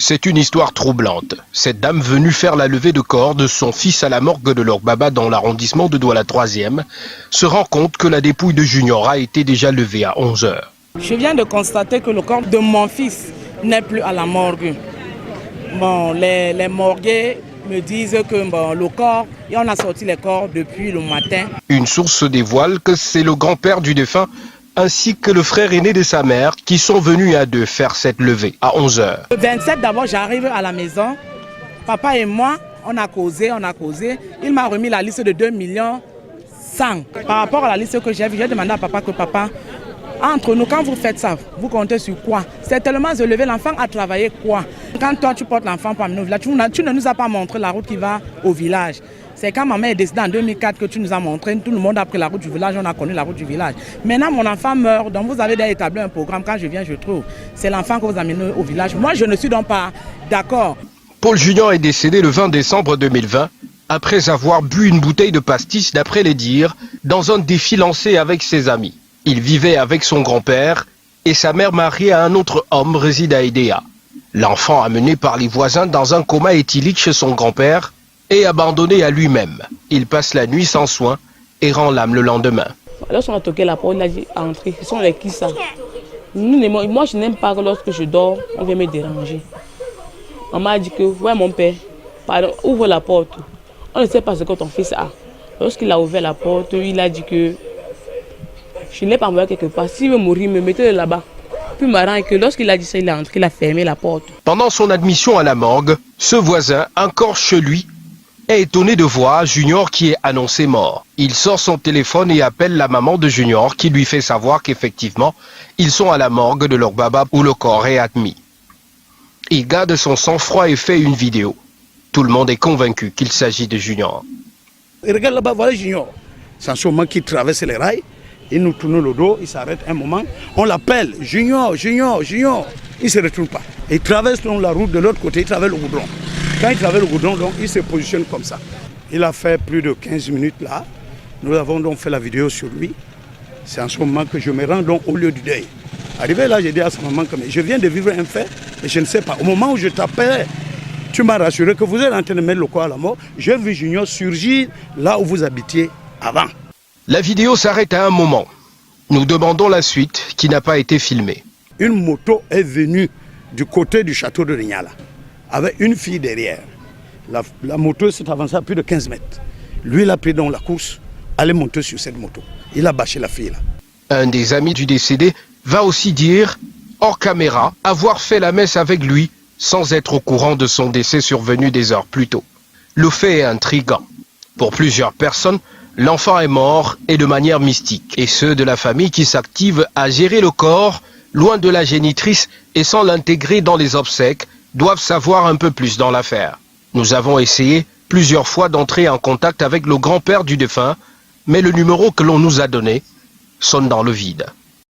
C'est une histoire troublante. Cette dame venue faire la levée de corps de son fils à la morgue de leur baba dans l'arrondissement de Douala 3e se rend compte que la dépouille de Junior a été déjà levée à 11 h. Je viens de constater que le corps de mon fils n'est plus à la morgue. Bon, les morgués me disent que le corps, et on a sorti les corps depuis le matin. Une source dévoile que c'est le grand-père du défunt ainsi que le frère aîné de sa mère qui sont venus à deux faire cette levée à 11 h. Le 27 d'abord, j'arrive à la maison. Papa et moi, on a causé. Il m'a remis la liste de 2 100 000. Par rapport à la liste que j'ai vue, j'ai demandé à papa que papa, entre nous, quand vous faites ça, vous comptez sur quoi? C'est tellement de lever l'enfant à travailler quoi? Quand toi tu portes l'enfant pour amener au village, tu ne nous as pas montré la route qui va au village. C'est quand maman est décédée en 2004 que tu nous as montré, tout le monde a pris la route du village, on a connu la route du village. Maintenant mon enfant meurt, donc vous avez déjà établi un programme, quand je viens je trouve. C'est l'enfant que vous amenez au village. Moi je ne suis donc pas d'accord. Paul Junior est décédé le 20 décembre 2020 après avoir bu une bouteille de pastis d'après les dires dans un défi lancé avec ses amis. Il vivait avec son grand-père et sa mère mariée à un autre homme réside à Edea. L'enfant amené par les voisins dans un coma éthylique chez son grand-père et abandonné à lui-même. Il passe la nuit sans soin et rend l'âme le lendemain. Lorsqu'on a toqué la porte, il a dit entrer. Ce sont les qui ça? Moi je n'aime pas que lorsque je dors, on vient me déranger. Maman a dit que, ouais mon père, pardon, ouvre la porte. On ne sait pas ce que ton fils a. Lorsqu'il a ouvert la porte, il a dit que je ne l'ai pas envoyé quelque part. S'il veut mourir, me mettez-le là-bas. Puis marrant est que lorsqu'il a dit ça, il est entré, il a fermé la porte. Pendant son admission à la morgue, ce voisin, encore chez lui, est étonné de voir Junior qui est annoncé mort. Il sort son téléphone et appelle la maman de Junior qui lui fait savoir qu'effectivement, ils sont à la morgue de leur baba où le corps est admis. Il garde son sang-froid et fait une vidéo. Tout le monde est convaincu qu'il s'agit de Junior. Et regarde là-bas, voilà Junior. C'est un moment qui traverse les rails. Il nous tourne le dos, il s'arrête un moment. On l'appelle Junior, Junior, Junior. Il ne se retourne pas. Il traverse la route de l'autre côté, il traverse le goudron. Quand il traverse le goudron, donc, il se positionne comme ça. Il a fait plus de 15 minutes là. Nous avons donc fait la vidéo sur lui. C'est en ce moment que je me rends donc au lieu du deuil. Arrivé là, j'ai dit à sa maman que je viens de vivre un fait et je ne sais pas. Au moment où je t'appelais, tu m'as rassuré que vous êtes en train de mettre le corps à la mort. J'ai vu Junior surgir là où vous habitiez avant. La vidéo s'arrête à un moment. Nous demandons la suite qui n'a pas été filmée. Une moto est venue du côté du château de Rignala avec une fille derrière. La moto s'est avancée à plus de 15 mètres. Lui, il a pris donc la course, allait monter sur cette moto. Il a bâché la fille là. Un des amis du décédé va aussi dire, hors caméra, avoir fait la messe avec lui sans être au courant de son décès survenu des heures plus tôt. Le fait est intriguant. Pour plusieurs personnes, l'enfant est mort et de manière mystique. Et ceux de la famille qui s'activent à gérer le corps, loin de la génitrice et sans l'intégrer dans les obsèques, doivent savoir un peu plus dans l'affaire. Nous avons essayé plusieurs fois d'entrer en contact avec le grand-père du défunt, mais le numéro que l'on nous a donné sonne dans le vide.